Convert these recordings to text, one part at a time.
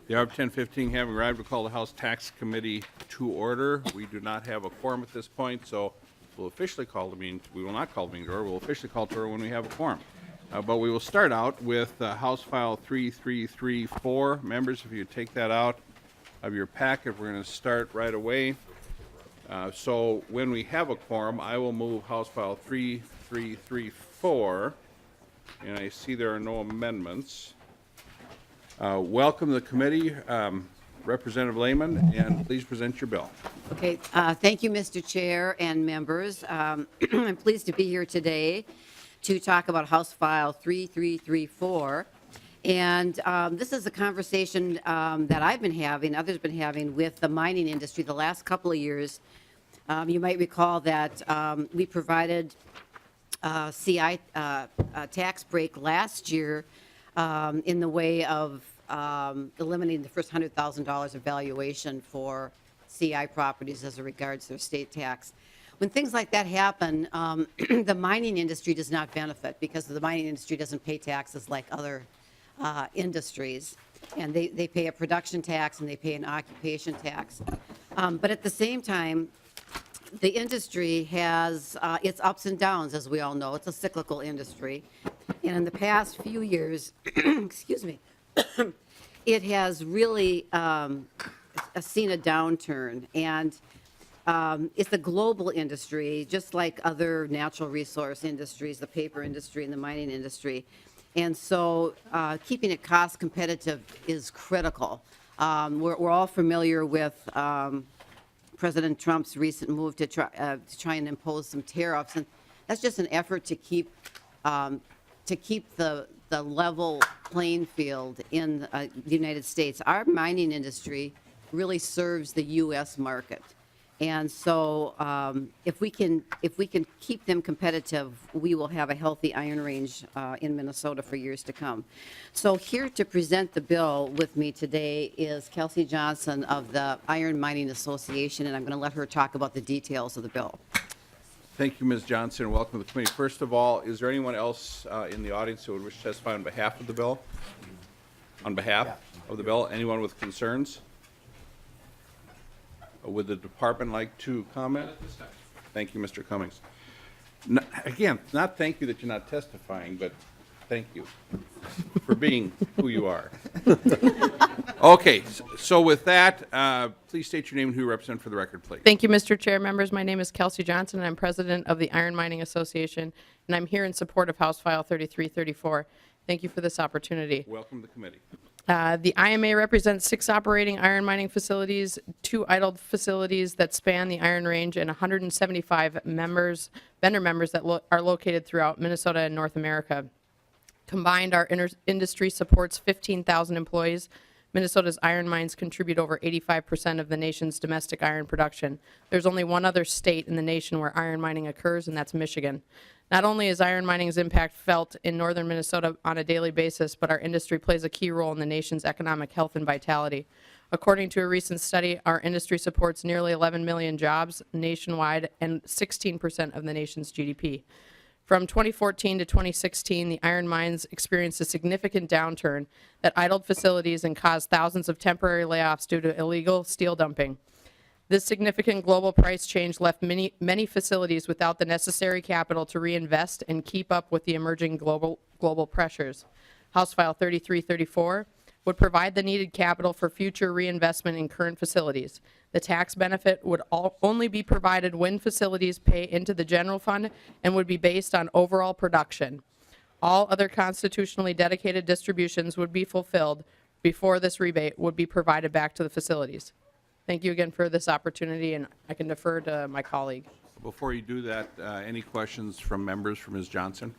The hour of 10:15 having arrived, we call the House Tax Committee to order. We do not have a quorum at this point, so we'll officially call the meeting. We will not call the meeting to order. We'll officially call to order when we have a quorum. But we will start out with House File 3334. Members, if you take that out of your packet, we're going to start right away. So when we have a quorum, I will move House File 3334, and I see there are no amendments. Welcome to the committee, Representative Layman, and please present your bill. Okay, thank you, Mr. Chair and members. I'm pleased to be here today to talk about House File 3334. And this is a conversation that I've been having, others have been having with the mining industry the last couple of years. You might recall that we provided CI tax break last year in the way of eliminating the first $100,000 of valuation for CI properties as regards their state tax. When things like that happen, the mining industry does not benefit because the mining industry doesn't pay taxes like other industries, and they pay a production tax and they pay an occupation tax. But at the same time, the industry has its ups and downs, as we all know. It's a cyclical industry. And in the past few years, excuse me, it has really seen a downturn. And it's a global industry, just like other natural resource industries, the paper industry and the mining industry. And so keeping it cost competitive is critical. We're all familiar with President Trump's recent move to try and impose some tariffs, and that's just an effort to keep the level playing field in the United States. Our mining industry really serves the U.S. market, and so if we can keep them competitive, we will have a healthy iron range in Minnesota for years to come. So here to present the bill with me today is Kelsey Johnson of the Iron Mining Association, and I'm going to let her talk about the details of the bill. Thank you, Ms. Johnson, and welcome to the committee. First of all, is there anyone else in the audience who would wish to testify on behalf of the bill? On behalf of the bill, anyone with concerns? Would the department like to comment? Thank you, Mr. Cummings. Again, not thank you that you're not testifying, but thank you for being who you are. Okay, so with that, please state your name and who you represent for the record, please. Thank you, Mr. Chair. Members, my name is Kelsey Johnson, and I'm president of the Iron Mining Association, and I'm here in support of House File 3334. Thank you for this opportunity. Welcome to the committee. The IMA represents 6 operating iron mining facilities, 2 idled facilities that span the Iron Range, and 175 vendor members that are located throughout Minnesota and North America. Combined, our industry supports 15,000 employees. Minnesota's iron mines contribute over 85% of the nation's domestic iron production. There's only one other state in the nation where iron mining occurs, and that's Michigan. Not only is iron mining's impact felt in northern Minnesota on a daily basis, but our industry plays a key role in the nation's economic health and vitality. According to a recent study, our industry supports nearly 11 million jobs nationwide and 16% of the nation's GDP. From 2014 to 2016, the iron mines experienced a significant downturn that idled facilities and caused thousands of temporary layoffs due to illegal steel dumping. This significant global price change left many facilities without the necessary capital to reinvest and keep up with the emerging global pressures. House File 3334 would provide the needed capital for future reinvestment in current facilities. The tax benefit would only be provided when facilities pay into the general fund and would be based on overall production. All other constitutionally dedicated distributions would be fulfilled before this rebate would be provided back to the facilities. Thank you again for this opportunity, and I can defer to my colleague. Before you do that, any questions from members for Ms. Johnson?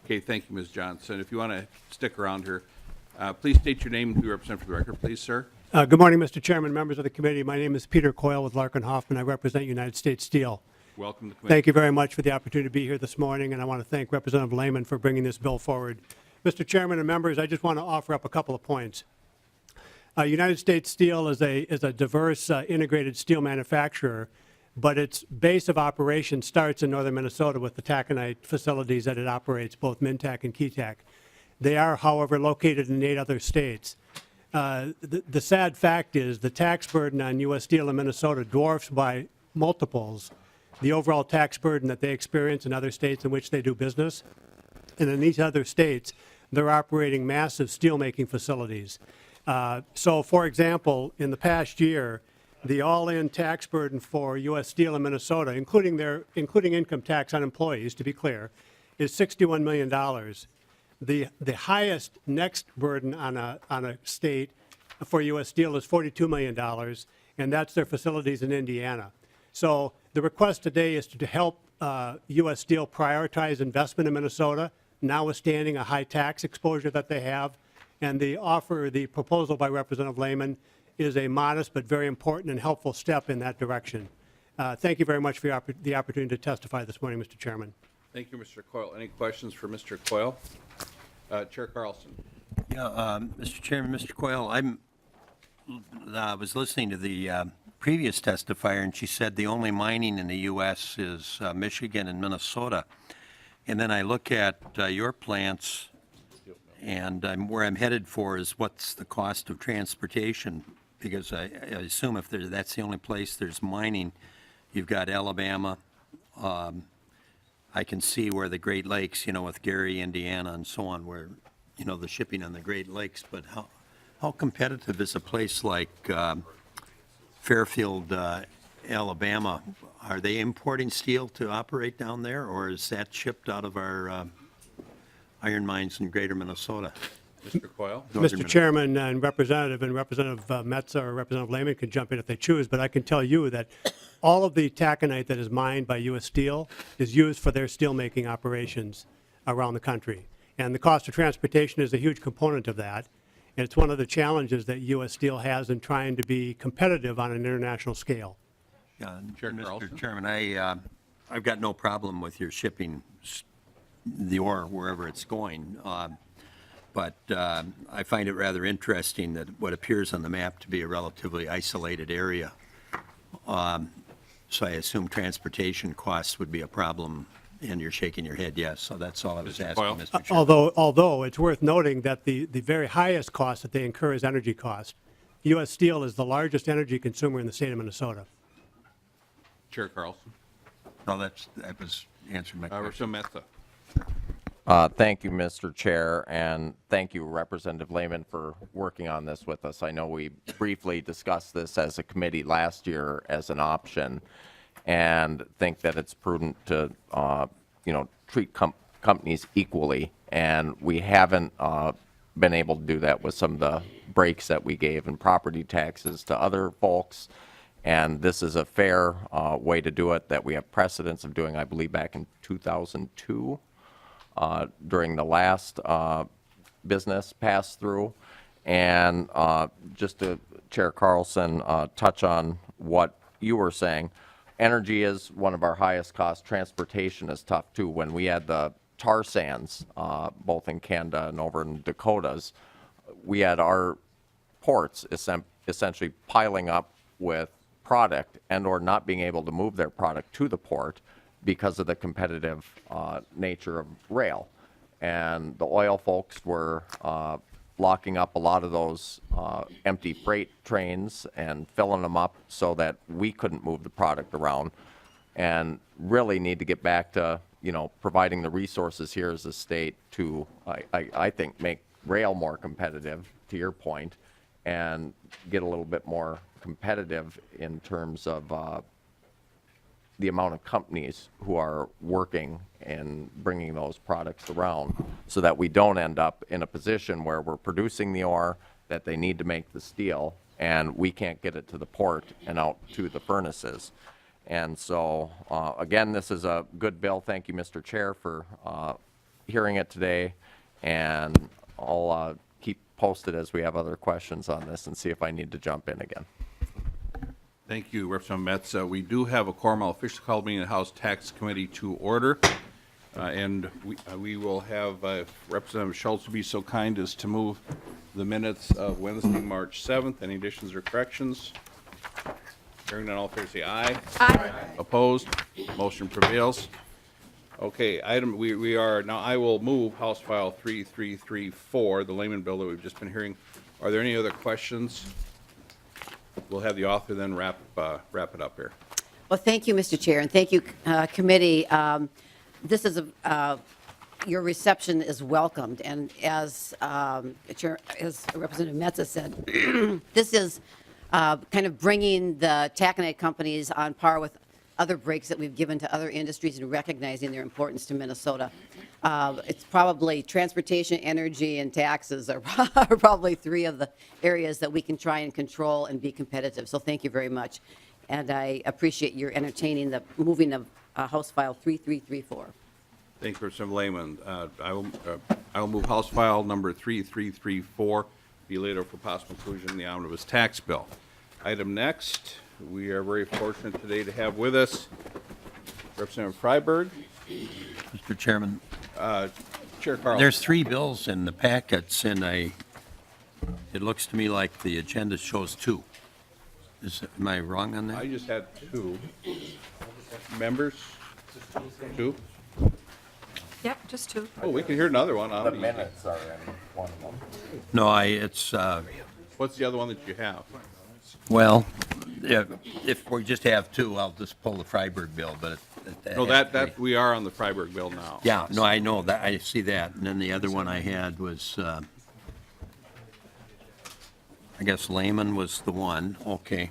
Okay, thank you, Ms. Johnson. If you want to stick around here, please state your name and who you represent for the record, please, sir. Good morning, Mr. Chairman, members of the committee. My name is Peter Coyle with Larkin Hoffman. I represent United States Steel. Welcome to the committee. Thank you very much for the opportunity to be here this morning, and I want to thank Representative Layman for bringing this bill forward. Mr. Chairman and members, I just want to offer up a couple of points. United States Steel is a diverse integrated steel manufacturer, but its base of operation starts in northern Minnesota with the taconite facilities that it operates, both Mintac and Keetac. They are, however, located in 8 other states. the sad fact is the tax burden on U.S. Steel in Minnesota dwarfs by multiples the overall tax burden that they experience in other states in which they do business. And in these other states, they're operating massive steelmaking facilities. So, for example, in the past year, the all-in tax burden for U.S. Steel in Minnesota, including income tax on employees, to be clear, is $61 million. The highest next burden on a state for U.S. Steel is $42 million, and that's their facilities in Indiana. So the request today is to help U.S. Steel prioritize investment in Minnesota, notwithstanding a high tax exposure that they have. And the proposal by Representative Layman is a modest but very important and helpful step in that direction. Thank you very much for the opportunity to testify this morning, Mr. Chairman. Thank you, Mr. Coyle. Any questions for Mr. Coyle? Chair Carlson. Yeah, Mr. Chairman, Mr. Coyle, I was listening to the previous testifier, and she said the only mining in the U.S. is Michigan and Minnesota. And then I look at your plants, and where I'm headed for is what's the cost of transportation, because I assume if that's the only place there's mining, you've got Alabama. I can see where the Great Lakes, with Gary, Indiana, and so on, where, the shipping on the Great Lakes. But how competitive is a place like Fairfield, Alabama? Are they importing steel to operate down there, or is that shipped out of our iron mines in greater Minnesota? Mr. Coyle. Mr. Chairman and Representative Metza or Representative Layman can jump in if they choose, but I can tell you that all of the taconite that is mined by U.S. Steel is used for their steelmaking operations around the country. And the cost of transportation is a huge component of that. And it's one of the challenges that U.S. Steel has in trying to be competitive on an international scale. Yeah, Chair Carlson. Mr. Chairman, I've got no problem with your shipping the ore wherever it's going. But I find it rather interesting that what appears on the map to be a relatively isolated area. So I assume transportation costs would be a problem, and you're shaking your head yes. So that's all I was asking, Coyle. Mr. Chairman. Although it's worth noting that the very highest cost that they incur is energy cost. U.S. Steel is the largest energy consumer in the state of Minnesota. Chair Carlson. No, that was answering my question. Representative Metza. Thank you, Mr. Chair, and thank you, Representative Layman, for working on this with us. I know we briefly discussed this as a committee last year as an option, and think that it's prudent to, treat companies equally, and we haven't been able to do that with some of the breaks that we gave in property taxes to other folks. And this is a fair way to do it that we have precedence of doing, I believe, back in 2002. During the last business pass-through. And just to, Chair Carlson, touch on what you were saying, energy is one of our highest costs. Transportation is tough, too. When we had the tar sands, both in Canada and over in Dakotas, we had our ports essentially piling up with product and or not being able to move their product to the port because of the competitive nature of rail. And the oil folks were locking up a lot of those empty freight trains and filling them up so that we couldn't move the product around, and really need to get back to, providing the resources here as a state to, I think, make rail more competitive, to your point, and get a little bit more competitive in terms of the amount of companies who are working and bringing those products around, so that we don't end up in a position where we're producing the ore that they need to make the steel, and we can't get it to the port and out to the furnaces. And so, again, this is a good bill. Thank you, Mr. Chair, for hearing it today, and I'll keep posted as we have other questions on this and see if I need to jump in again. Thank you, Representative Metz. We do have a quorum. I'll officially call the meeting of the House Tax Committee to order. And we will have Representative Schultz be so kind as to move the minutes of Wednesday, March 7th. Any additions or corrections? Hearing none, all in favor say aye. Aye. Opposed? Motion prevails. Okay, we are, now I will move House File 3334, the Layman bill that we've just been hearing. Are there any other questions? We'll have the author then wrap it up here. Well, thank you, Mr. Chair, and thank you, committee. This is your reception is welcomed, and as Representative Metza said, this is kind of bringing the taconite companies on par with other breaks that we've given to other industries and recognizing their importance to Minnesota. It's probably transportation, energy, and taxes are probably three of the areas that we can try and control and be competitive. So thank you very much. And I appreciate your entertaining the moving of House File 3334. Thank you, Representative Layman. I will move House File number 3334, be later for possible inclusion in the omnibus tax bill. Item next, we are very fortunate today to have with us Representative Freiberg. Mr. Chairman, Chair Carl. there's 3 bills in the packets, and it looks to me like the agenda shows 2. Am I wrong on I that? just had 2 members. 2? Yep, just 2. Oh, we can hear another one. The minutes are in one of them. No, it's, What's the other one that you have? well, if we just have 2, I'll just pull the Freiberg bill, but No, that we are on the Freiberg bill now. Yeah, no, I know that, I see that. And then the other one I had was, I guess Layman was the one, okay.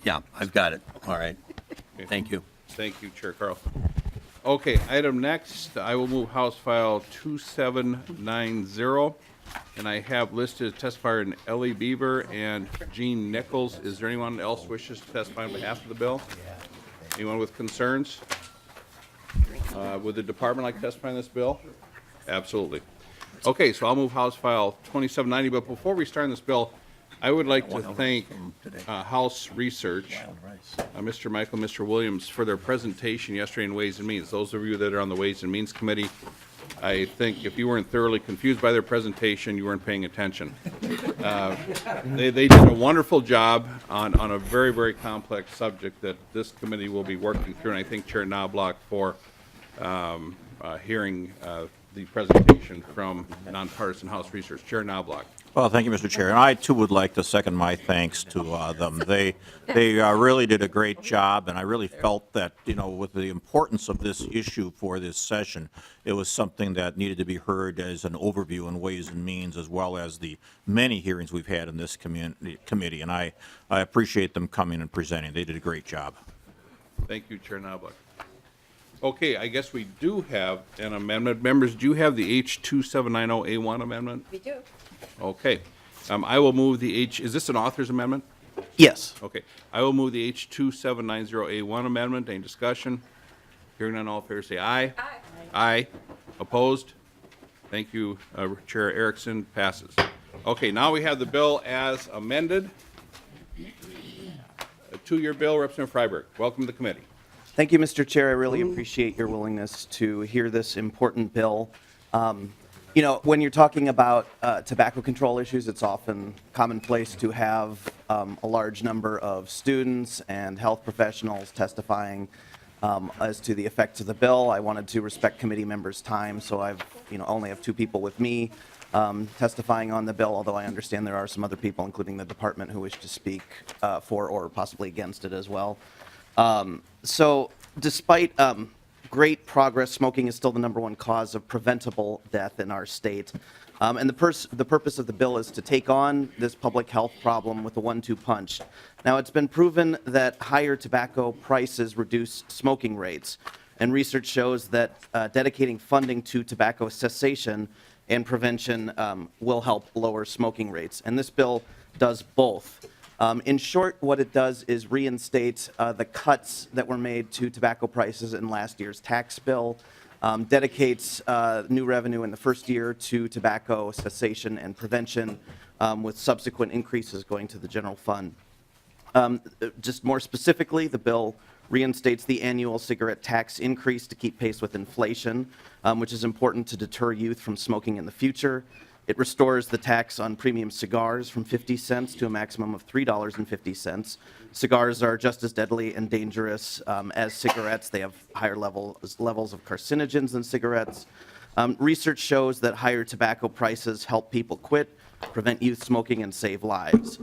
Yeah, I've got it, all right. Thank you. Thank you, Chair Carl. Okay, item next, I will move House File 2790, and I have listed testifier in Ellie Beaver and Jean Nichols. Is there anyone else wishes to testify on behalf of the bill? Anyone with concerns? Would the department like to testify on this bill? Absolutely. Okay, so I'll move House File 2790, but before we start on this bill, I would like to thank House Research, Mr. Michael, Mr. Williams, for their presentation yesterday in Ways and Means. Those of you that are on the Ways and Means Committee, I think if you weren't thoroughly confused by their presentation, you weren't paying attention. They did a wonderful job on a very, very complex subject that this committee will be working through, and I thank Chair Knobloch for hearing the presentation from nonpartisan House Research. Chair Knobloch. Well, thank you, Mr. Chair. And I, too, would like to second my thanks to them. They really did a great job, and I really felt that, with the importance of this issue for this session, it was something that needed to be heard as an overview in Ways and Means, as well as the many hearings we've had in this committee. And I appreciate them coming and presenting. They did a great job. Thank you, Chair Knobloch. Okay, I guess we do have an amendment. Members, do you have the H2790A1 amendment? We do. Okay. I will move the is this an author's amendment? Yes. Okay. I will move the H2790A1 amendment. Any discussion? Hearing none, all in favor say aye. Aye. Aye. Opposed? Thank you, Chair Erickson. Passes. Okay, now we have the bill as amended. A 2-year bill, Representative Freiberg. Welcome to the committee. Thank you, Mr. Chair. I really appreciate your willingness to hear this important bill. When you're talking about tobacco control issues, it's often commonplace to have a large number of students and health professionals testifying as to the effects of the bill. I wanted to respect committee members' time, so I've only have 2 people with me testifying on the bill, although I understand there are some other people, including the department, who wish to speak for or possibly against it as well. So despite great progress, smoking is still the #1 cause of preventable death in our state. And the purpose of the bill is to take on this public health problem with a 1-2 punch. Now, it's been proven that higher tobacco prices reduce smoking rates. And research shows that dedicating funding to tobacco cessation and prevention will help lower smoking rates. And this bill does both. In short, what it does is reinstate the cuts that were made to tobacco prices in last year's tax bill, dedicates new revenue in the first year to tobacco cessation and prevention, with subsequent increases going to the general fund. Just more specifically, the bill reinstates the annual cigarette tax increase to keep pace with inflation, which is important to deter youth from smoking in the future. It restores the tax on premium cigars from 50 cents to a maximum of $3.50. Cigars are just as deadly and dangerous as cigarettes. They have higher levels of carcinogens than cigarettes. Research shows that higher tobacco prices help people quit prevent youth smoking, and save lives.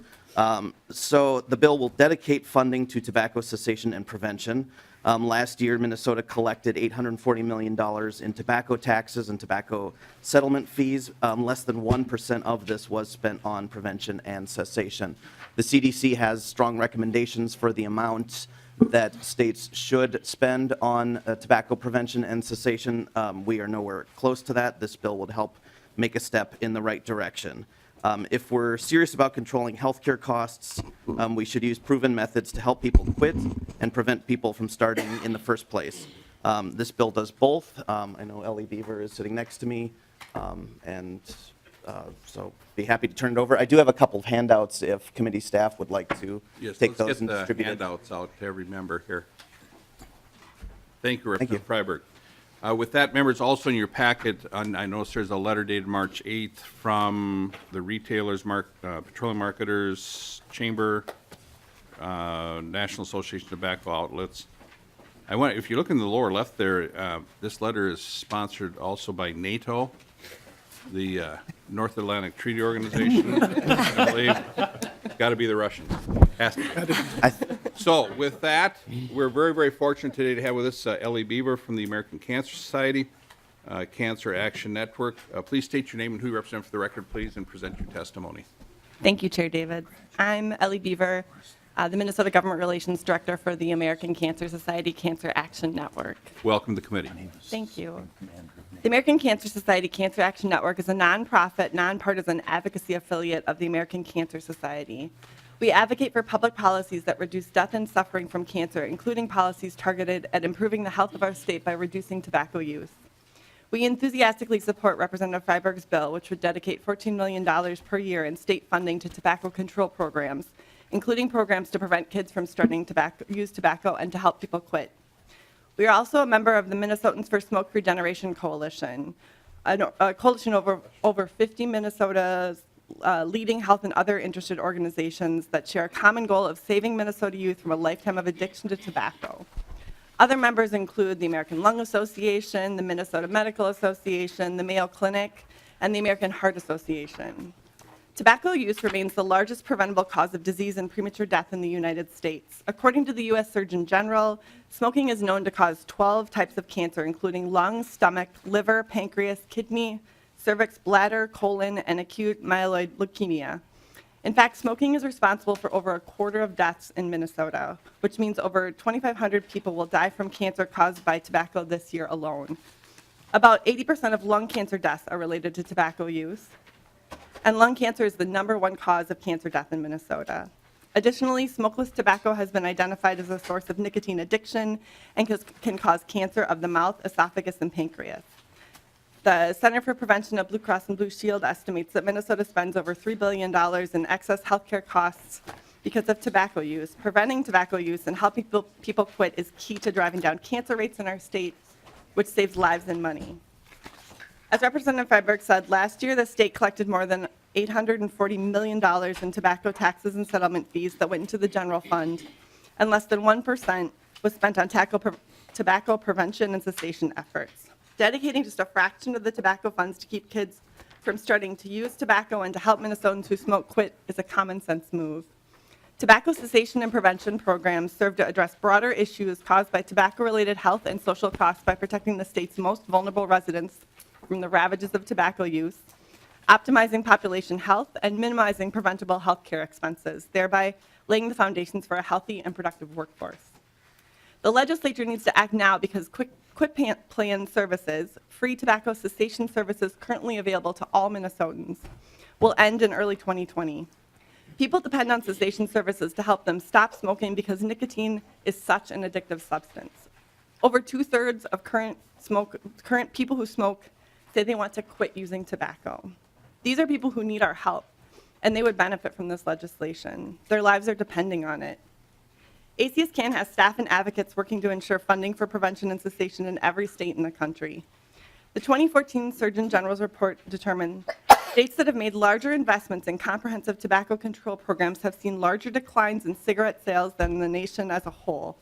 So the bill will dedicate funding to tobacco cessation and prevention. Last year, Minnesota collected $840 million in tobacco taxes and tobacco settlement fees. Less than 1% of this was spent on prevention and cessation. The CDC has strong recommendations for the amount that states should spend on tobacco prevention and cessation. We are nowhere close to that. This bill would help make a step in the right direction. If we're serious about controlling healthcare costs, we should use proven methods to help people quit and prevent people from starting in the first place. This bill does both. I know Ellie Beaver is sitting next to me, and so be happy to turn it over. I do have a couple of handouts if committee staff would like to Yes, take let's those get and the distribute it. handouts out to every member here. Thank you, Thank you. Representative Freiberg. With that, members, also in your packet, I noticed there's a letter dated March 8th from the Retailers, Petroleum Marketers Chamber, National Association of Tobacco Outlets. If you look in the lower left there, this letter is sponsored also by NATO, the North Atlantic Treaty Organization, I believe. Got to be the Russians. Has to be. So with that, we're very, very fortunate today to have with us Ellie Beaver from the American Cancer Society, Cancer Action Network. Please state your name and who you represent for the record, please, and present your testimony. Thank you, Chair David. I'm Ellie Beaver, the Minnesota Government Relations Director for the American Cancer Society Cancer Action Network. Welcome to the committee. Thank you. The American Cancer Society Cancer Action Network is a nonprofit, nonpartisan advocacy affiliate of the American Cancer Society. We advocate for public policies that reduce death and suffering from cancer, including policies targeted at improving the health of our state by reducing tobacco use. We enthusiastically support Representative Freiberg's bill, which would dedicate $14 million per year in state funding to tobacco control programs, including programs to prevent kids from starting to use tobacco and to help people quit. We are also a member of the Minnesotans for Smoke-Free Generation Coalition, a coalition of over 50 Minnesota's leading health and other interested organizations that share a common goal of saving Minnesota youth from a lifetime of addiction to tobacco. Other members include the American Lung Association, the Minnesota Medical Association, the Mayo Clinic, and the American Heart Association. Tobacco use remains the largest preventable cause of disease and premature death in the United States. According to the U.S. Surgeon General, smoking is known to cause 12 types of cancer, including lung, stomach, liver, pancreas, kidney, cervix, bladder, colon, and acute myeloid leukemia. In fact, smoking is responsible for over a quarter of deaths in Minnesota, which means over 2,500 people will die from cancer caused by tobacco this year alone. About 80% of lung cancer deaths are related to tobacco use, and lung cancer is the #1 cause of cancer death in Minnesota. Additionally, smokeless tobacco has been identified as a source of nicotine addiction and can cause cancer of the mouth, esophagus, and pancreas. The Center for Prevention of Blue Cross and Blue Shield estimates that Minnesota spends over $3 billion in excess healthcare costs because of tobacco use. Preventing tobacco use and helping people quit is key to driving down cancer rates in our state, which saves lives and money. As Representative Freiberg said, last year the state collected more than $840 million in tobacco taxes and settlement fees that went into the general fund, and less than 1% was spent on tobacco prevention and cessation efforts. Dedicating just a fraction of the tobacco funds to keep kids from starting to use tobacco and to help Minnesotans who smoke quit is a common sense move. Tobacco cessation and prevention programs serve to address broader issues caused by tobacco-related health and social costs by protecting the state's most vulnerable residents from the ravages of tobacco use, optimizing population health, and minimizing preventable health care expenses, thereby laying the foundations for a healthy and productive workforce. The legislature needs to act now because quit plan services, free tobacco cessation services currently available to all Minnesotans, will end in early 2020. People depend on cessation services to help them stop smoking because nicotine is such an addictive substance. Over 2/3 of current people who smoke say they want to quit using tobacco. These are people who need our help, and they would benefit from this legislation. Their lives are depending on it. ACSCAN has staff and advocates working to ensure funding for prevention and cessation in every state in the country. The 2014 Surgeon General's report determined states that have made larger investments in comprehensive tobacco control programs have seen larger declines in cigarette sales than the nation as a whole.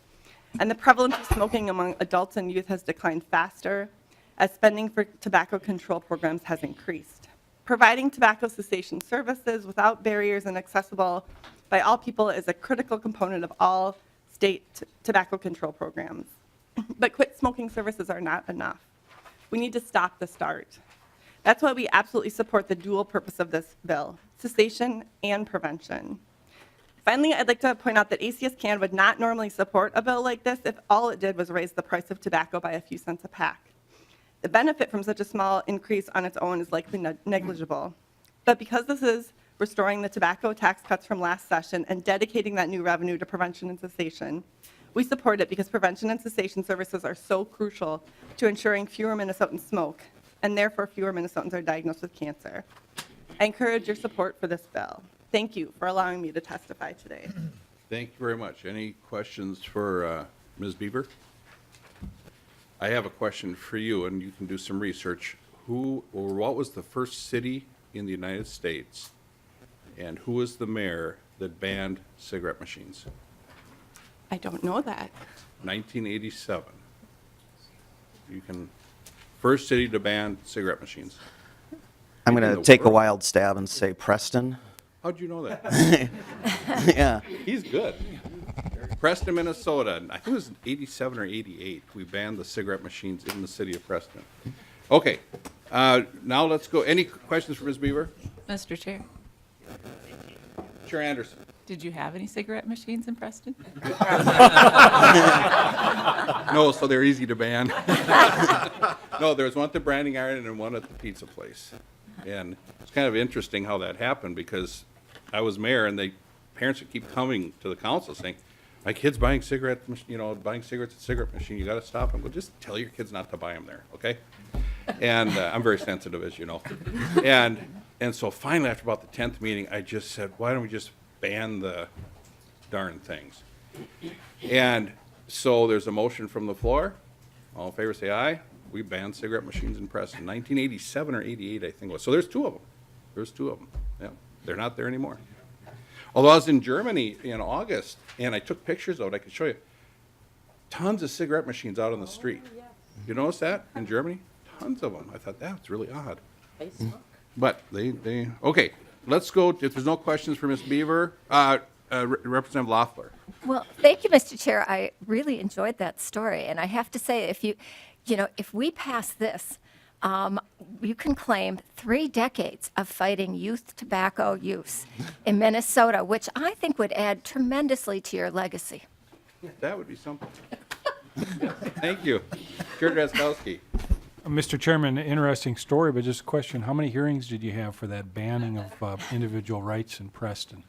And the prevalence of smoking among adults and youth has declined faster as spending for tobacco control programs has increased. Providing tobacco cessation services without barriers and accessible by all people is a critical component of all state tobacco control programs. But quit smoking services are not enough. We need to stop the start. That's why we absolutely support the dual purpose of this bill, cessation and prevention. Finally, I'd like to point out that ACS Canada would not normally support a bill like this if all it did was raise the price of tobacco by a few cents a pack. The benefit from such a small increase on its own is likely negligible. But because this is restoring the tobacco tax cuts from last session and dedicating that new revenue to prevention and cessation, we support it because prevention and cessation services are so crucial to ensuring fewer Minnesotans smoke, and therefore fewer Minnesotans are diagnosed with cancer. I encourage your support for this bill. Thank you for allowing me to testify today. Thank you very much. Any questions for Ms. Bieber? I have a question for you, and you can do some research. Who or what was the first city in the United States, and who was the mayor that banned cigarette machines? I don't know that. 1987. You can, first city to ban cigarette machines. I'm going to take a wild stab and say Preston. How'd you know that? Yeah. He's good. Preston, Minnesota. I think it was 87 or 88. We banned the cigarette machines in the city of Preston. Okay. Now let's go. Any questions for Ms. Beaver? Mr. Chair, Chair Anderson. did you have any cigarette machines in Preston? No, so they're easy to ban. No, there was one at the branding iron and one at the pizza place. And it's kind of interesting how that happened because I was mayor and parents would keep coming to the council saying, my kid's buying cigarettes at the cigarette machine. You got to stop them. Well, just tell your kids not to buy them there, okay? And I'm very sensitive, as you know. And so finally, after about the 10th meeting, I just said, why don't we just ban the darn things? And so there's a motion from the floor. All in favor, say aye. We banned cigarette machines in Preston, 1987 or 88, I think it was. So there's two of them. There's two of them. Yeah, they're not there anymore. Although I was in Germany in August, and I took pictures of it, I could show you. Tons of cigarette machines out on the street. You notice that in Germany? Tons of them. I thought that's really odd. But they okay. Let's go. If there's no questions for Ms. Beaver, Representative Loeffler. Well, thank you, Mr. Chair. I really enjoyed that story, and I have to say, if we pass this, you can claim 3 decades of fighting youth tobacco use in Minnesota, which I think would add tremendously to your legacy. That would be something. Thank you. Chair Drazkowski. Mr. Chairman, interesting story, but just a question, how many hearings did you have for that banning of individual rights in Preston?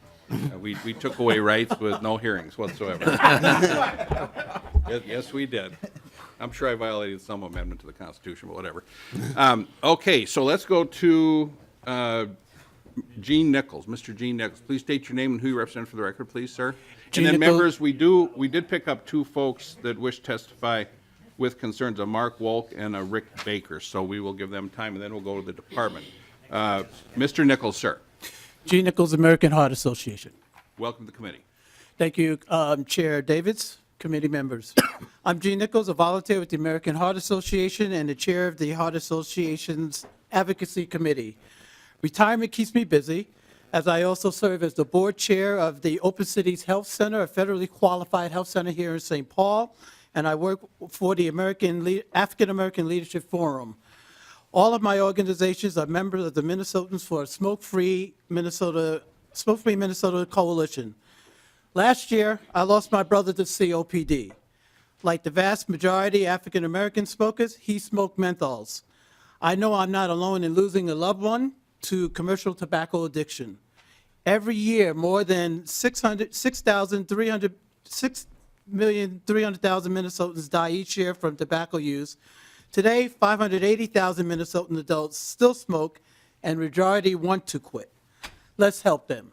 We took away rights with no hearings whatsoever. Yes, we did. I'm sure I violated some amendment to the Constitution, but whatever. Okay, so let's go to Gene Nichols. Mr. Gene Nichols, please state your name and who you represent for the record, please, sir. Gene And then Nichols. members, we did pick up 2 folks that wish to testify with concerns, a Mark Wolk and a Rick Baker, so we will give them time, and then we'll go to the department. Mr. Nichols, sir, Gene Nichols, American Heart Association. welcome to the committee. Thank you, Chair Davids, committee members. I'm Gene Nichols, a volunteer with the American Heart Association and the chair of the Heart Association's Advocacy Committee. Retirement keeps me busy, as I also serve as the board chair of the Open Cities Health Center, a federally qualified health center here in St. Paul, and I work for the African American Leadership Forum. All of my organizations are members of the Minnesotans for Smoke-Free Minnesota Coalition. Last year, I lost my brother to COPD. Like the vast majority African American smokers, he smoked menthols. I know I'm not alone in losing a loved one to commercial tobacco addiction. Every year, more than 6,300,000 Minnesotans die each year from tobacco use. Today, 580,000 Minnesotan adults still smoke, and majority want to quit. Let's help them.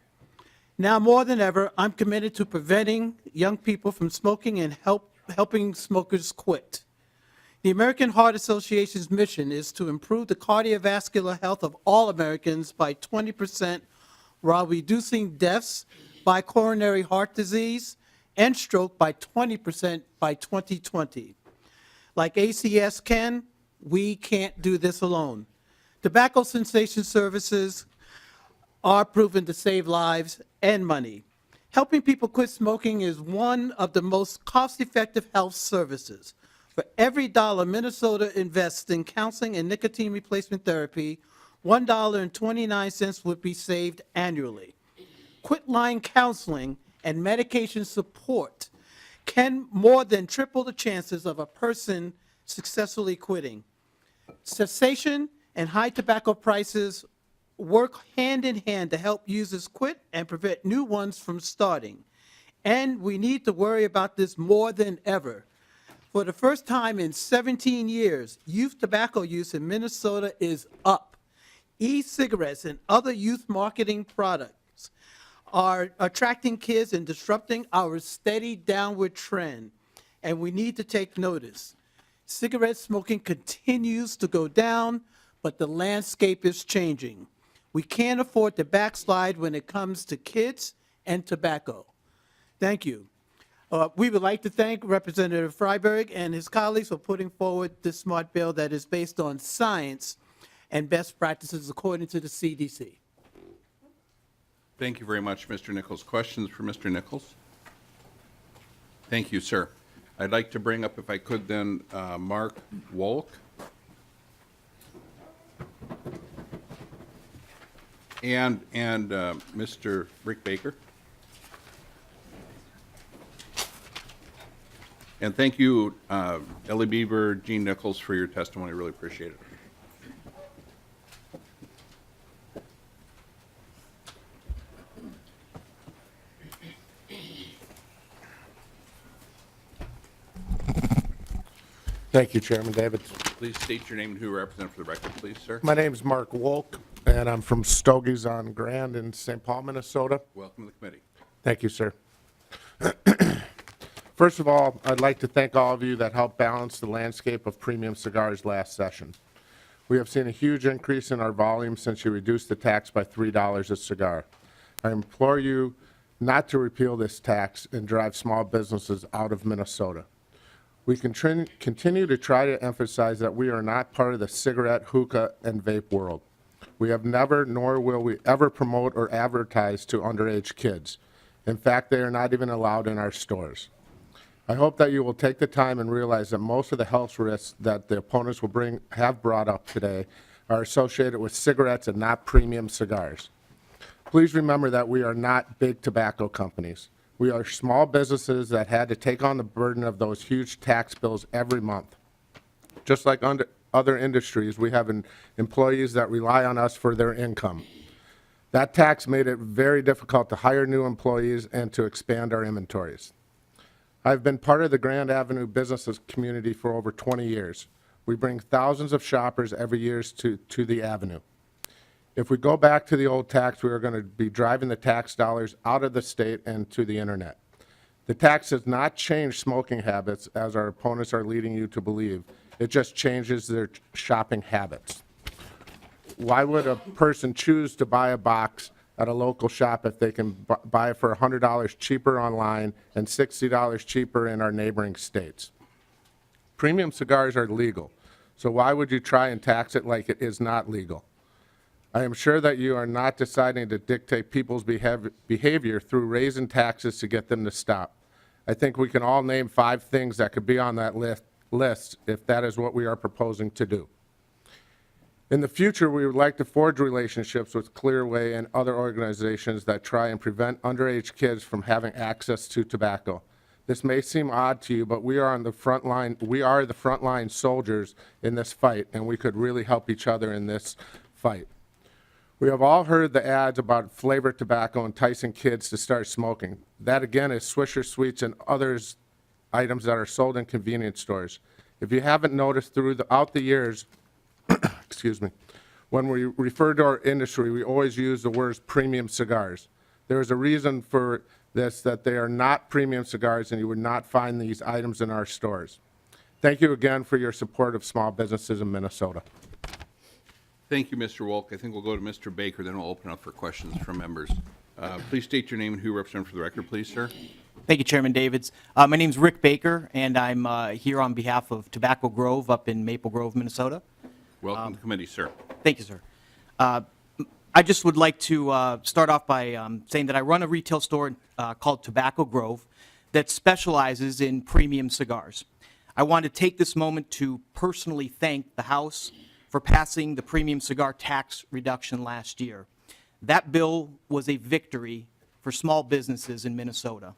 Now more than ever, I'm committed to preventing young people from smoking and helping smokers quit. The American Heart Association's mission is to improve the cardiovascular health of all Americans by 20% while reducing deaths by coronary heart disease and stroke by 20% by 2020. Like ACS can, we can't do this alone. Tobacco cessation services are proven to save lives and money. Helping people quit smoking is one of the most cost-effective health services. For every dollar Minnesota invests in counseling and nicotine replacement therapy, $1.29 would be saved annually. Quit-line counseling and medication support can more than triple the chances of a person successfully quitting. Cessation and high tobacco prices work hand in hand to help users quit and prevent new ones from starting. And we need to worry about this more than ever. For the first time in 17 years, youth tobacco use in Minnesota is up. E-cigarettes and other youth marketing products are attracting kids and disrupting our steady downward trend, and we need to take notice. Cigarette smoking continues to go down, but the landscape is changing. We can't afford to backslide when it comes to kids and tobacco. Thank you. We would like to thank Representative Freiberg and his colleagues for putting forward this smart bill that is based on science and best practices according to the CDC. Thank you very much, Mr. Nichols. Questions for Mr. Nichols? Thank you, sir. I'd like to bring up, if I could then, Mark Wolk. And Mr. Rick Baker. And thank you, Ellie Beaver, Gene Nichols, for your testimony. Really appreciate it. Thank you, Chairman David. Please state your name and who you represent for the record, please, sir. My name is Mark Wolk, and I'm from Stogies on Grand in St. Paul, Minnesota. Welcome to the committee. Thank you, sir. First of all, I'd like to thank all of you that helped balance the landscape of premium cigars last session. We have seen a huge increase in our volume since you reduced the tax by $3 a cigar. I implore you not to repeal this tax and drive small businesses out of Minnesota. We continue to try to emphasize that we are not part of the cigarette, hookah, and vape world. We have never, nor will we ever promote or advertise to underage kids. In fact, they are not even allowed in our stores. I hope that you will take the time and realize that most of the health risks that the opponents have brought up today are associated with cigarettes and not premium cigars. Please remember that we are not big tobacco companies. We are small businesses that had to take on the burden of those huge tax bills every month. Just like other industries, we have employees that rely on us for their income. That tax made it very difficult to hire new employees and to expand our inventories. I've been part of the Grand Avenue business community for over 20 years. We bring thousands of shoppers every year to the Avenue. If we go back to the old tax, we are going to be driving the tax dollars out of the state and to the internet. The tax does not change smoking habits, as our opponents are leading you to believe. It just changes their shopping habits. Why would a person choose to buy a box at a local shop if they can buy it for $100 cheaper online and $60 cheaper in our neighboring states? Premium cigars are legal, so why would you try and tax it like it is not legal? I am sure that you are not deciding to dictate people's behavior through raising taxes to get them to stop. I think we can all name 5 things that could be on that list if that is what we are proposing to do. In the future, we would like to forge relationships with Clearway and other organizations that try and prevent underage kids from having access to tobacco. This may seem odd to you, but we are on the front line. We are the frontline soldiers in this fight, and we could really help each other in this fight. We have all heard the ads about flavored tobacco enticing kids to start smoking. That again is Swisher Sweets and others items that are sold in convenience stores. If you haven't noticed throughout the years, excuse me, when we refer to our industry, we always use the words premium cigars. There is a reason for this, that they are not premium cigars and you would not find these items in our stores. Thank you again for your support of small businesses in Minnesota. Thank you, Mr. Wolk. I think we'll go to Mr. Baker, then we'll open up for questions from members. Please state your name and who you represent for the record, please, sir. Thank you, Chairman Davids. My name is Rick Baker, and I'm here on behalf of Tobacco Grove up in Maple Grove, Minnesota. Welcome to the committee, sir. Thank you, sir. I just would like to start off by saying that I run a retail store called Tobacco Grove that specializes in premium cigars. I want to take this moment to personally thank the House for passing the premium cigar tax reduction last year. That bill was a victory for small businesses in Minnesota.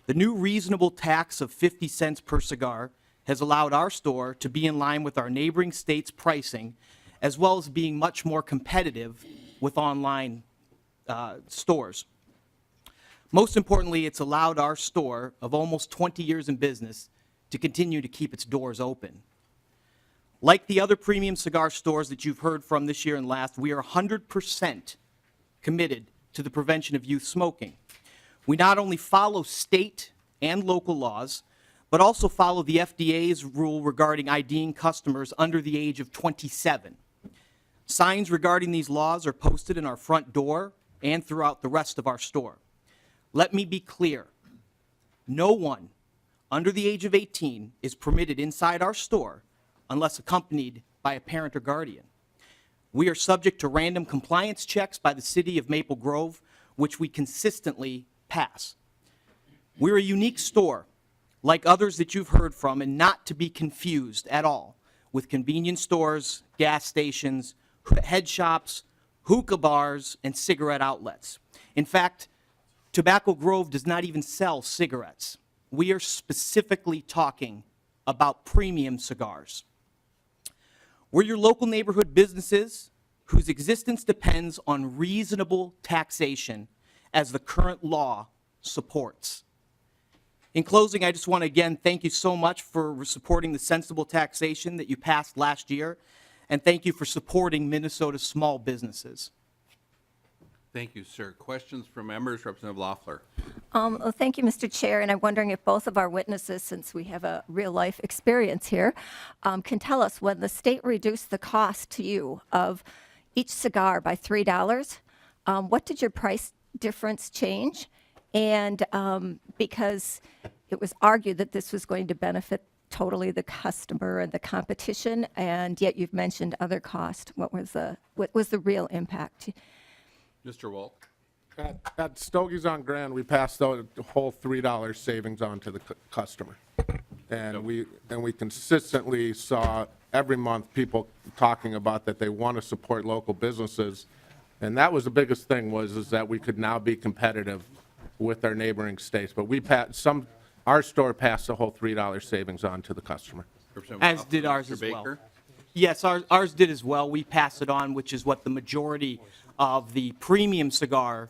The new reasonable tax of 50 cents per cigar has allowed our store to be in line with our neighboring states' pricing, as well as being much more competitive with online stores. Most importantly, it's allowed our store of almost 20 years in business to continue to keep its doors open. Like the other premium cigar stores that you've heard from this year and last, we are 100% committed to the prevention of youth smoking. We not only follow state and local laws, but also follow the FDA's rule regarding IDing customers under the age of 27. Signs regarding these laws are posted in our front door and throughout the rest of our store. Let me be clear. No one under the age of 18 is permitted inside our store unless accompanied by a parent or guardian. We are subject to random compliance checks by the city of Maple Grove, which we consistently pass. We're a unique store, like others that you've heard from, and not to be confused at all with convenience stores, gas stations, head shops, hookah bars, and cigarette outlets. In fact, Tobacco Grove does not even sell cigarettes. We are specifically talking about premium cigars. We're your local neighborhood businesses whose existence depends on reasonable taxation, as the current law supports. In closing, I just want to again thank you so much for supporting the sensible taxation that you passed last year, and thank you for supporting Minnesota's small businesses. Thank you, sir. Questions from members? Representative Loeffler. Well, thank you, Mr. Chair, and I'm wondering if both of our witnesses, since we have a real-life experience here, can tell us when the state reduced the cost to you of each cigar by $3, what did your price difference change? And because it was argued that this was going to benefit totally the customer and the competition, and yet you've mentioned other costs. What was the real impact? Mr. Wolk. At Stogie's on Grand, we passed out the whole $3 savings on to the customer. And we consistently saw every month people talking about that they want to support local businesses. And that was the biggest thing is that we could now be competitive with our neighboring states. But our store passed the whole $3 savings on to the customer. As did ours as well. Yes, ours did as well. We passed it on, which is what the majority of the premium cigar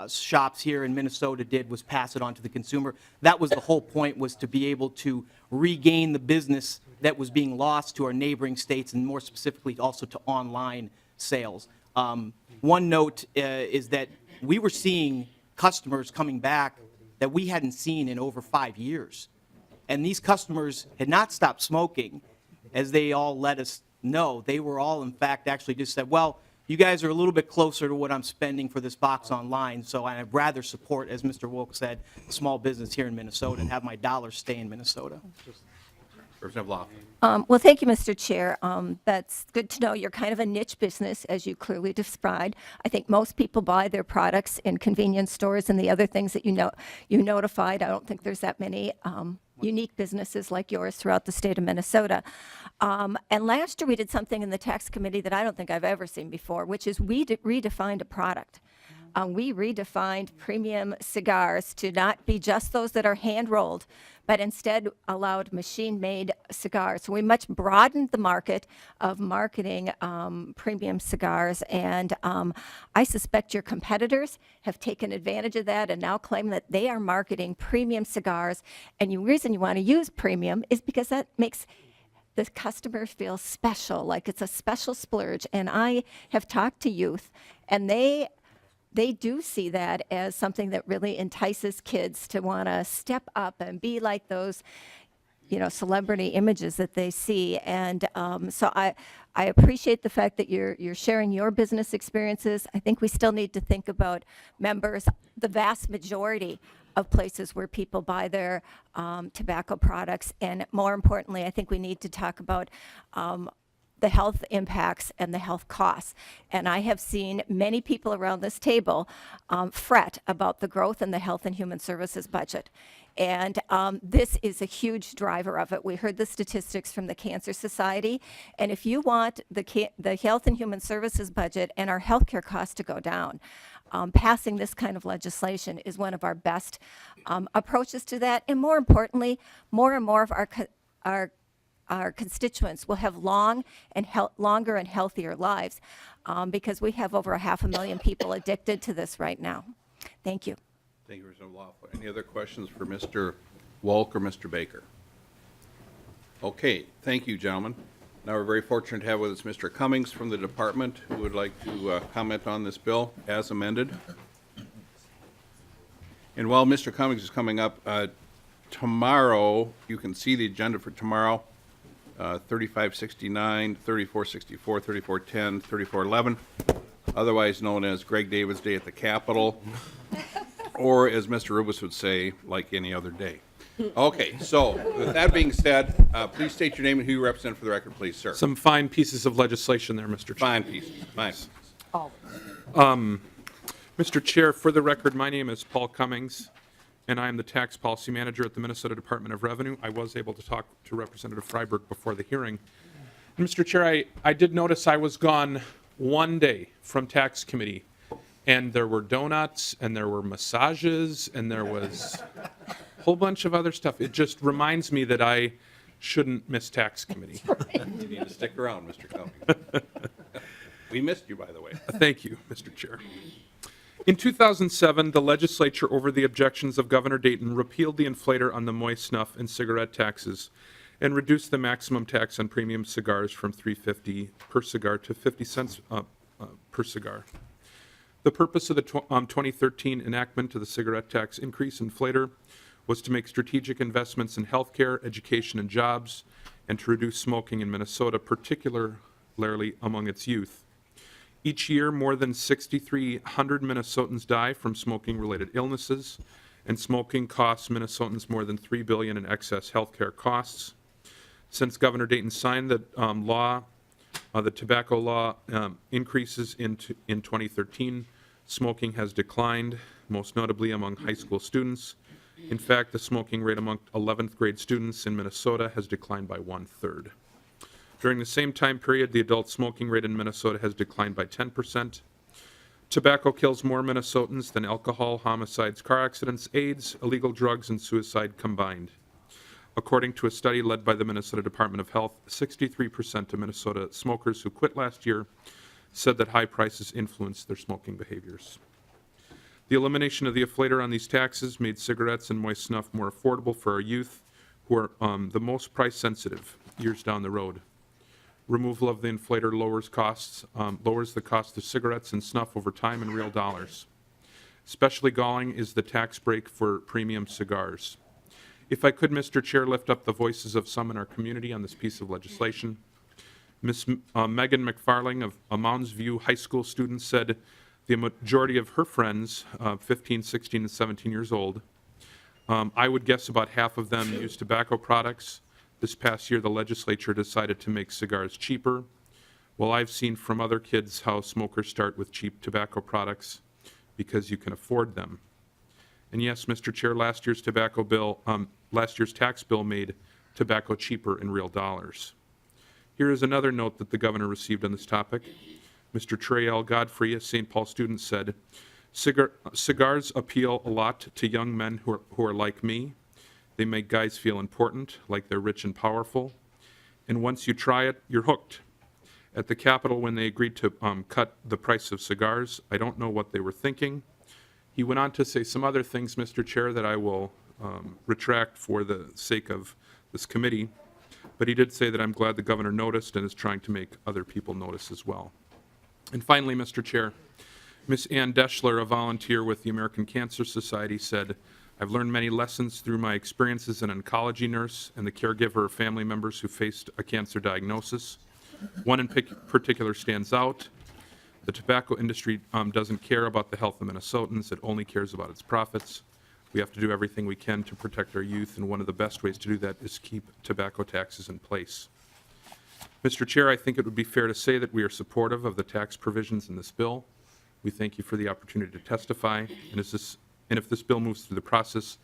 shops here in Minnesota did, was pass it on to the consumer. That was the whole point, was to be able to regain the business that was being lost to our neighboring states, and more specifically also to online sales. One note is that we were seeing customers coming back that we hadn't seen in over 5 years. And these customers had not stopped smoking, as they all let us know. They were all, in fact, actually just said, well, you guys are a little bit closer to what I'm spending for this box online, so I'd rather support, as Mr. Wolk said, small business here in Minnesota and have my dollars stay in Minnesota. Representative Loeffler. Well, thank you, Mr. Chair. That's good to know. You're kind of a niche business, as you clearly described. I think most people buy their products in convenience stores and the other things that you notified. I don't think there's that many unique businesses like yours throughout the state of Minnesota. And last year we did something in the tax committee that I don't think I've ever seen before, which is we redefined a product. We redefined premium cigars to not be just those that are hand-rolled, but instead allowed machine-made cigars. So we much broadened the market of marketing premium cigars, and I suspect your competitors have taken advantage of that and now claim that they are marketing premium cigars. And the reason you want to use premium is because that makes the customer feel special, like it's a special splurge. And I have talked to youth, and they do see that as something that really entices kids to want to step up and be like those, celebrity images that they see. And so I appreciate the fact that you're sharing your business experiences. I think we still need to think about members. The vast majority of places where people buy their tobacco products, and more importantly, I think we need to talk about the health impacts and the health costs. And I have seen many people around this table fret about the growth in the Health and Human Services budget. And this is a huge driver of it. We heard the statistics from the Cancer Society. And if you want the Health and Human Services budget and our healthcare costs to go down, passing this kind of legislation is one of our best approaches to that. And more importantly, more and more of our constituents will have longer and healthier lives because we have over 500,000 people addicted to this right now. Thank you. Thank you, Mr. Lawful. Any other questions for Mr. Wolk or Mr. Baker? Okay, thank you, gentlemen. Now we're very fortunate to have with us Mr. Cummings from the department who would like to comment on this bill as amended. And while Mr. Cummings is coming up, tomorrow, you can see the agenda for tomorrow, 3569, 3464, 3410, 3411, otherwise known as Greg David's Day at the Capitol, or as Mr. Rubis would say, like any other day. Okay, so with that being said, please state your name and who you represent for the record, please, sir. Some fine pieces of legislation there, Mr. Chair. Fine pieces, fine. Mr. Chair, for the record, my name is Paul Cummings, and I am the Tax Policy Manager at the Minnesota Department of Revenue. I was able to talk to Representative Freiberg before the hearing. And Mr. Chair, I did notice I was gone one day from Tax Committee, and there were donuts, and there were massages, and there was a whole bunch of other stuff. It just reminds me that I shouldn't miss Tax Committee. You need to stick around, Mr. Cummings. We missed you, by the way. Thank you, Mr. Chair. In 2007, the legislature, over the objections of Governor Dayton, repealed the inflator on the moist snuff and cigarette taxes and reduced the maximum tax on premium cigars from $3.50 per cigar to 50 cents per cigar. The purpose of the 2013 enactment of the cigarette tax increase inflator was to make strategic investments in healthcare, education, and jobs, and to reduce smoking in Minnesota, particularly among its youth. Each year, more than 6,300 Minnesotans die from smoking-related illnesses, and smoking costs Minnesotans more than $3 billion in excess healthcare costs. Since Governor Dayton signed the law, the tobacco law increases in 2013, smoking has declined, most notably among high school students. In fact, the smoking rate among 11th grade students in Minnesota has declined by 1/3. During the same time period, the adult smoking rate in Minnesota has declined by 10%. Tobacco kills more Minnesotans than alcohol, homicides, car accidents, AIDS, illegal drugs, and suicide combined. According to a study led by the Minnesota Department of Health, 63% of Minnesota smokers who quit last year said that high prices influenced their smoking behaviors. The elimination of the inflator on these taxes made cigarettes and moist snuff more affordable for our youth, who are the most price sensitive years down the road. Removal of the inflator lowers the cost of cigarettes and snuff over time in real dollars. Especially galling is the tax break for premium cigars. If I could, Mr. Chair, lift up the voices of some in our community on this piece of legislation. Ms. Megan McFarling of a Mounds View High School student said the majority of her friends, 15, 16, and 17 years old, I would guess about half of them use tobacco products. This past year, the legislature decided to make cigars cheaper. Well, I've seen from other kids how smokers start with cheap tobacco products because you can afford them. And yes, Mr. Chair, last year's tax bill made tobacco cheaper in real dollars. Here is another note that the governor received on this topic. Mr. Trey L. Godfrey, a St. Paul student, said, cigars appeal a lot to young men who are like me. They make guys feel important, like they're rich and powerful. And once you try it, you're hooked. At the Capitol, when they agreed to cut the price of cigars, I don't know what they were thinking. He went on to say some other things, Mr. Chair, that I will retract for the sake of this committee. But he did say that I'm glad the governor noticed and is trying to make other people notice as well. And finally, Mr. Chair, Ms. Ann Deschler, a volunteer with the American Cancer Society, said, I've learned many lessons through my experience as an oncology nurse and the caregiver of family members who faced a cancer diagnosis. One in particular stands out. The tobacco industry doesn't care about the health of Minnesotans. It only cares about its profits. We have to do everything we can to protect our youth, and one of the best ways to do that is keep tobacco taxes in place. Mr. Chair, I think it would be fair to say that we are supportive of the tax provisions in this bill. We thank you for the opportunity to testify, and if this bill moves through the process,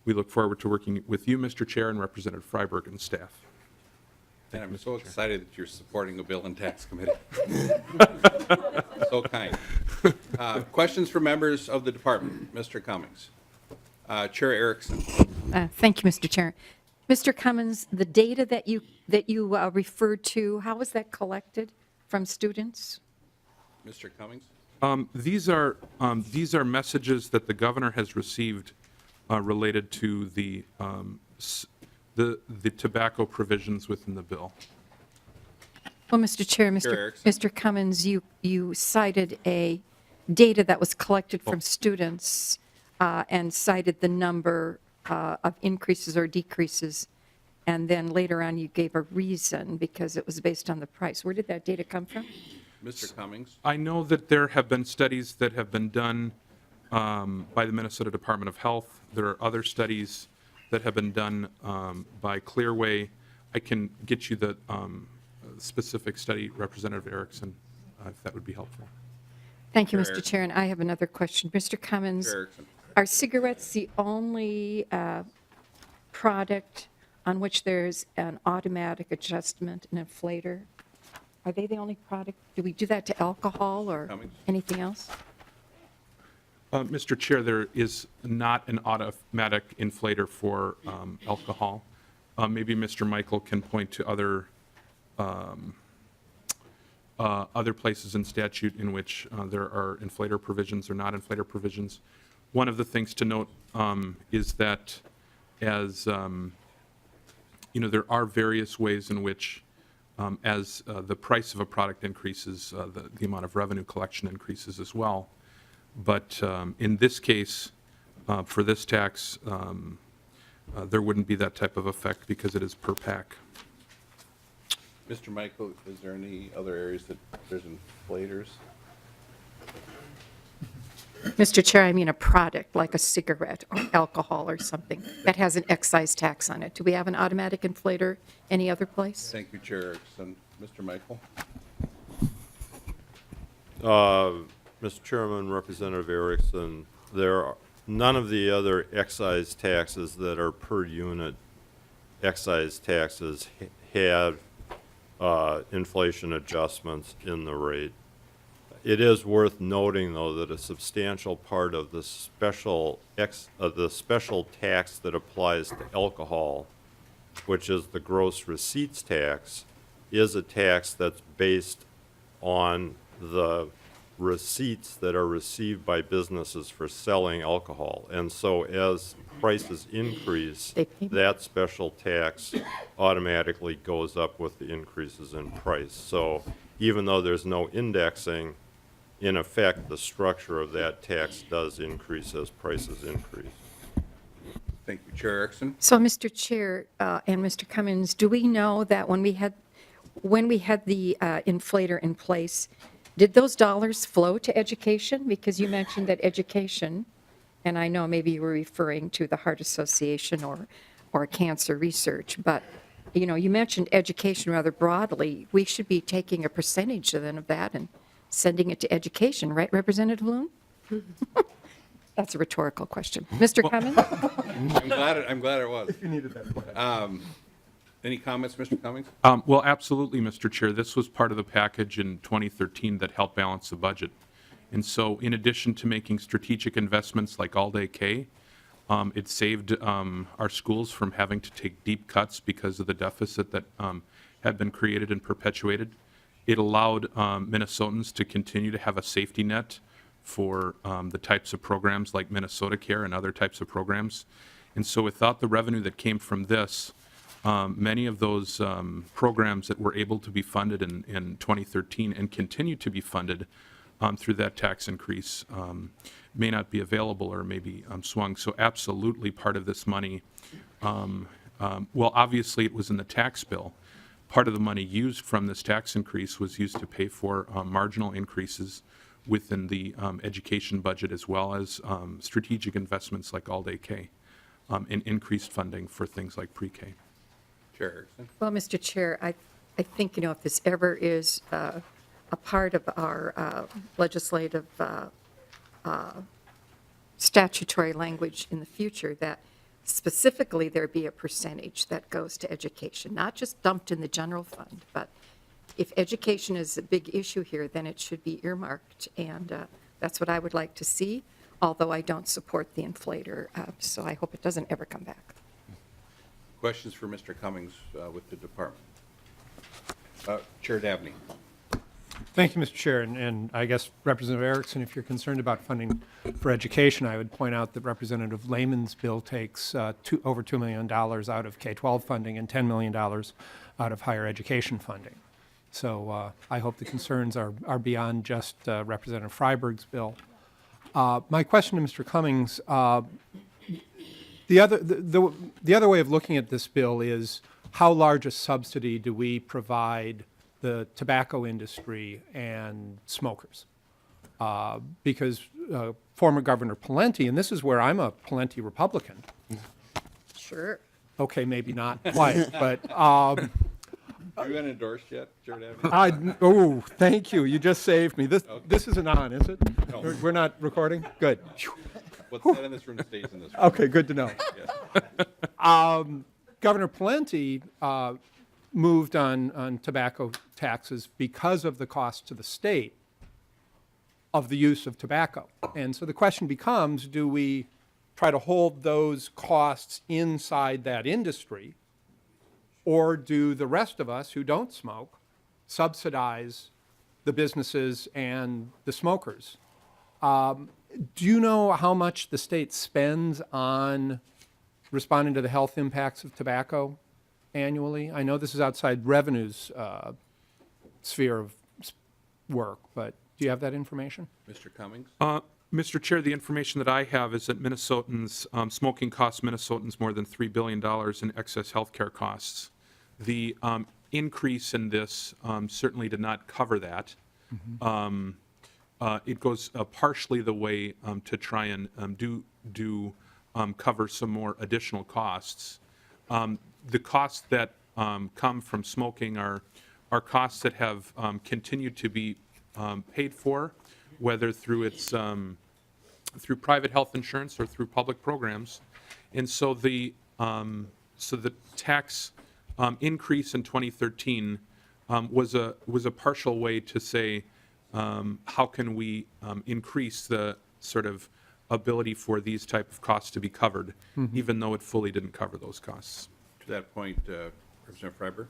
we look forward to working with you, Mr. Chair, and Representative Freiberg and staff. And I'm so excited that you're supporting a bill in tax committee. So kind. Questions for members of the department? Mr. Cummings. Chair Erickson. Thank you, Mr. Chair. Mr. Cummins, the data that you referred to, how was that collected from students? Mr. Cummings. These are messages that the governor has received related to the tobacco provisions within the bill. Well, Mr. Chair, Mr. Cummins, you cited a data that was collected from students and cited the number of increases or decreases, and then later on you gave a reason because it was based on the price. Where did that data come from? Mr. Cummings. I know that there have been studies that have been done by the Minnesota Department of Health. There are other studies that have been done by Clearway. I can get you the specific study, Representative Erickson, if that would be helpful. Thank you, Mr. Chair, and I have another question. Mr. Cummins, are cigarettes the only product on which there's an automatic adjustment, an inflator? Are they the only product? Do we do that to alcohol or anything else? Mr. Chair, there is not an automatic inflator for alcohol. Maybe Mr. Michael can point to other places in statute in which there are inflator provisions or not inflator provisions. One of the things to note is that as there are various ways in which as the price of a product increases, the amount of revenue collection increases as well. But in this case, for this tax, there wouldn't be that type of effect because it is per pack. Mr. Michael, is there any other areas that there's inflators? Mr. Chair, I mean a product like a cigarette or alcohol or something that has an excise tax on it. Do we have an automatic inflator any other place? Thank you, Chair Erickson. Mr. Michael. Mr. Chairman, Representative Erickson, none of the other excise taxes that are per unit excise taxes have inflation adjustments in the rate. It is worth noting, though, that a substantial part of the special tax that applies to alcohol, which is the gross receipts tax, is a tax that's based on the receipts that are received by businesses for selling alcohol. And so as prices increase, that special tax automatically goes up with the increases in price. So even though there's no indexing, in effect, the structure of that tax does increase as prices increase. Thank you, Chair Erickson. So, Mr. Chair and Mr. Cummins, do we know that when we had the inflator in place, did those dollars flow to education? Because you mentioned that education, and I know maybe you were referring to the Heart Association or cancer research, but you mentioned education rather broadly. We should be taking a percentage then of that and sending it to education, right, Representative Loon? That's a rhetorical question. Mr. Cummins? I'm glad it was. If you needed that point. Any comments, Mr. Cummings? Well, absolutely, Mr. Chair. This was part of the package in 2013 that helped balance the budget. And so in addition to making strategic investments like All Day K, it saved our schools from having to take deep cuts because of the deficit that had been created and perpetuated. It allowed Minnesotans to continue to have a safety net for the types of programs like Minnesota Care and other types of programs. And so without the revenue that came from this, many of those programs that were able to be funded in 2013 and continue to be funded through that tax increase may not be available or may be swung. So absolutely part of this money, well, obviously it was in the tax bill. Part of the money used from this tax increase was used to pay for marginal increases within the education budget as well as strategic investments like All Day K and increased funding for things like pre-K. Chair Erickson. Well, Mr. Chair, I think, if this ever is a part of our legislative statutory language in the future, that specifically there be a percentage that goes to education, not just dumped in the general fund, but if education is a big issue here, then it should be earmarked, and that's what I would like to see, although I don't support the inflator, so I hope it doesn't ever come back. Questions for Mr. Cummings with the department? Chair Dabney. Thank you, Mr. Chair, and I guess Representative Erickson, if you're concerned about funding for education, I would point out that Representative Layman's bill takes over $2 million out of K-12 funding and $10 million out of higher education funding. So I hope the concerns are beyond just Representative Freiberg's bill. My question to Mr. Cummings, the other way of looking at this bill is how large a subsidy do we provide the tobacco industry and smokers? Because former Governor Pawlenty, and this is where I'm a Pawlenty Republican. Sure. Okay, maybe not quite, but Have you been endorsed yet, Chair Dabney? oh, thank you. You just saved me. This isn't on, is it? No. We're not recording? Good. What's said in this room stays in this room. Okay, good to know. Yes. Governor Pawlenty moved on tobacco taxes because of the cost to the state of the use of tobacco. And so the question becomes, do we try to hold those costs inside that industry, or do the rest of us who don't smoke subsidize the businesses and the smokers? Do you know how much the state spends on responding to the health impacts of tobacco annually? I know this is outside revenue's sphere of work, but do you have that information? Mr. Cummings? Mr. Chair, the information that I have is that Minnesotans, smoking costs Minnesotans more than $3 billion in excess health care costs. The increase in this certainly did not cover that. It goes partially the way to try and cover some more additional costs. The costs that come from smoking are costs that have continued to be paid for, whether through its through private health insurance or through public programs, and so the tax increase in 2013 was a partial way to say how can we increase the sort of ability for these type of costs to be covered, even though it fully didn't cover those costs. To that point, Representative Freiberg?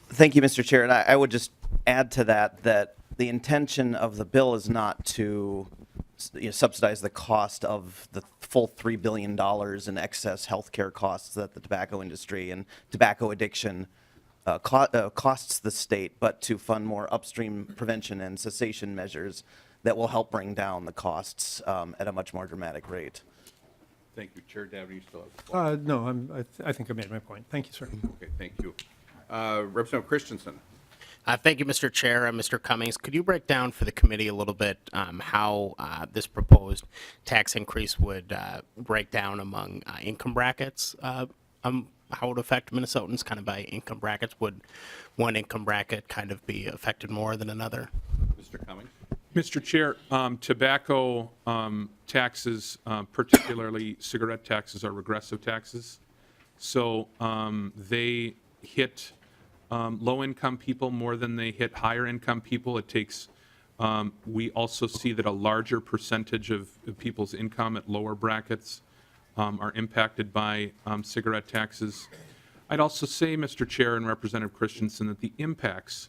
Thank you, Mr. Chair. And I would just add to that the intention of the bill is not to subsidize the cost of the full $3 billion in excess healthcare costs that the tobacco industry and tobacco addiction costs the state, but to fund more upstream prevention and cessation measures that will help bring down the costs at a much more dramatic rate. Thank you. Chair Dabney, you still have the floor. No, I think I made my point. Thank you, sir. Okay, thank you. Representative Christensen. Thank you, Mr. Chair. Mr. Cummings, could you break down for the committee a little bit how this proposed tax increase would break down among income brackets? How it would affect Minnesotans kind of by income brackets? Would one income bracket kind of be affected more than another? Mr. Cummings. Mr. Chair, tobacco taxes, particularly cigarette taxes, are regressive taxes. So they hit low-income people more than they hit higher-income people. It takes, we also see that a larger percentage of people's income at lower brackets are impacted by cigarette taxes. I'd also say, Mr. Chair and Representative Christensen, that the impacts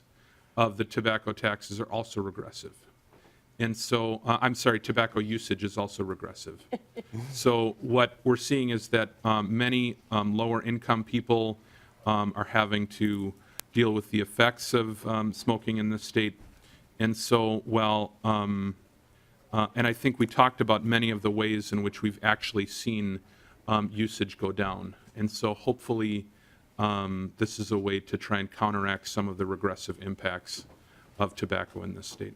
of the tobacco taxes are also regressive. And so, I'm sorry, tobacco usage is also regressive. So what we're seeing is that many lower-income people are having to deal with the effects of smoking in the state. And so, while, and I think we talked about many of the ways in which we've actually seen usage go down. And so hopefully this is a way to try and counteract some of the regressive impacts of tobacco in this state.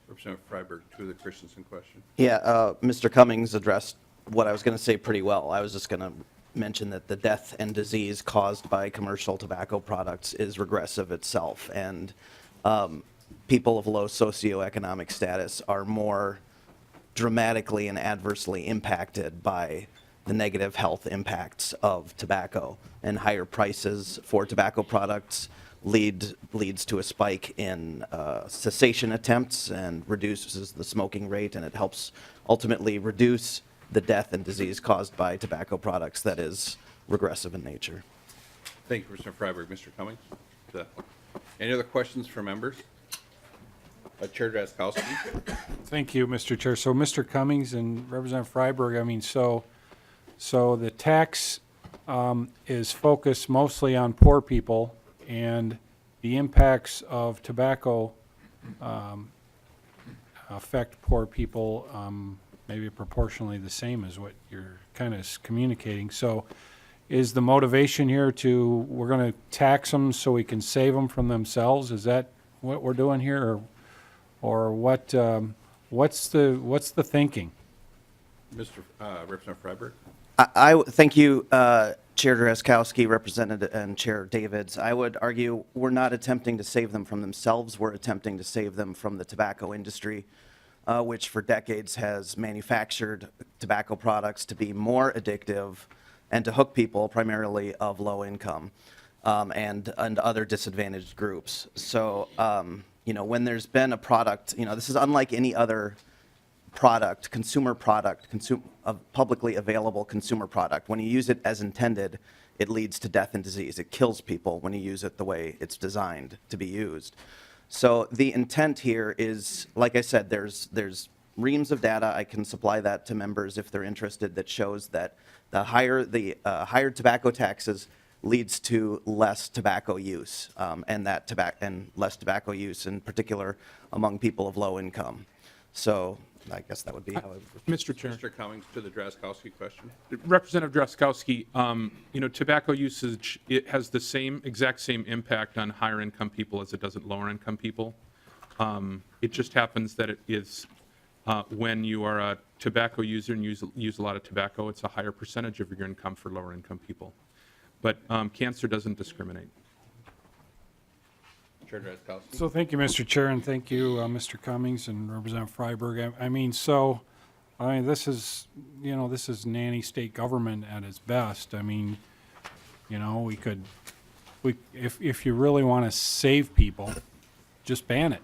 Representative Freiberg, to the Christensen question. Yeah, Mr. Cummings addressed what I was going to say pretty well. I was just going to mentioned that the death and disease caused by commercial tobacco products is regressive itself, and people of low socioeconomic status are more dramatically and adversely impacted by the negative health impacts of tobacco, and higher prices for tobacco products leads to a spike in cessation attempts and reduces the smoking rate, and it helps ultimately reduce the death and disease caused by tobacco products that is regressive in nature. Thank you, Mr. Freiberg. Mr. Cummings? Any other questions from members? Chair Drazkowski? Thank you, Mr. Chair. So, Mr. Cummings and Representative Freiberg, I mean, so the tax is focused mostly on poor people, and the impacts of tobacco affect poor people maybe proportionally the same as what you're kind of communicating. So is the motivation here we're going to tax them so we can save them from themselves? Is that what we're doing here, or what? What's the thinking? Mr. Representative Freiberg? I thank you, Chair Drazkowski, Representative and Chair Davids. I would argue we're not attempting to save them from themselves. We're attempting to save them from the tobacco industry, which for decades has manufactured tobacco products to be more addictive and to hook people primarily of low income and other disadvantaged groups. So, when there's been a product, this is unlike any other product, publicly available consumer product. When you use it as intended, it leads to death and disease. It kills people when you use it the way it's designed to be used. So the intent here is, like I said, there's reams of data. I can supply that to members if they're interested, that shows that the higher tobacco taxes leads to less tobacco use, and less tobacco use in particular among people of low income. So I guess that would be how I would. Mr. Chair. Mr. Cummings, to the Drazkowski question. Representative Drazkowski, tobacco usage, it has the exact same impact on higher income people as it does at lower income people. It just happens that it is when you are a tobacco user and use a lot of tobacco, it's a higher percentage of your income for lower income people. But cancer doesn't discriminate. Chair Drazkowski. So thank you, Mr. Chair, and thank you, Mr. Cummings and Representative Freiberg. I mean, this is nanny state government at its best. I mean, if you really want to save people, just ban it.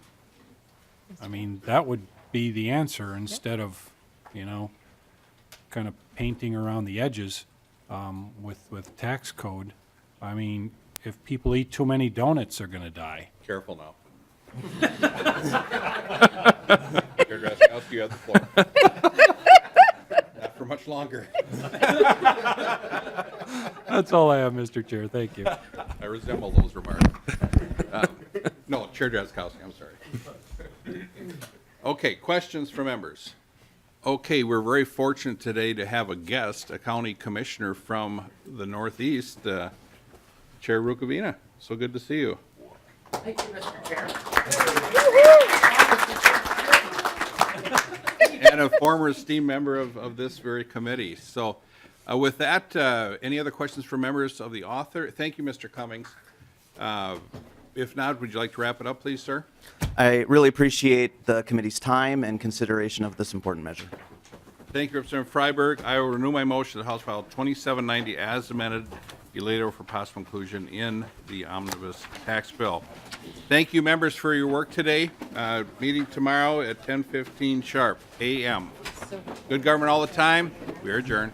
I mean, that would be the answer instead of, kind of painting around the edges with tax code. I mean, if people eat too many donuts, they're going to die. Careful now. Chair Drazkowski, you have the floor. Not for much longer. That's all I have, Mr. Chair. Thank you. I resemble those remarks. No, Chair Drazkowski, I'm sorry. Okay, questions from members. Okay, we're very fortunate today to have a guest, a county commissioner from the Northeast, Chair Rukavina. So good to see you. Thank you, Mr. Chair. And a former esteemed member of this very committee. So with that, any other questions from members of the author? Thank you, Mr. Cummings. If not, would you like to wrap it up, please, sir? I really appreciate the committee's time and consideration of this important measure. Thank you, Representative Freiberg. I will renew my motion that House File 2790 as amended be laid over for possible inclusion in the omnibus tax bill. Thank you, members, for your work today. Meeting tomorrow at 10:15 sharp a.m. Good government all the time. We are adjourned.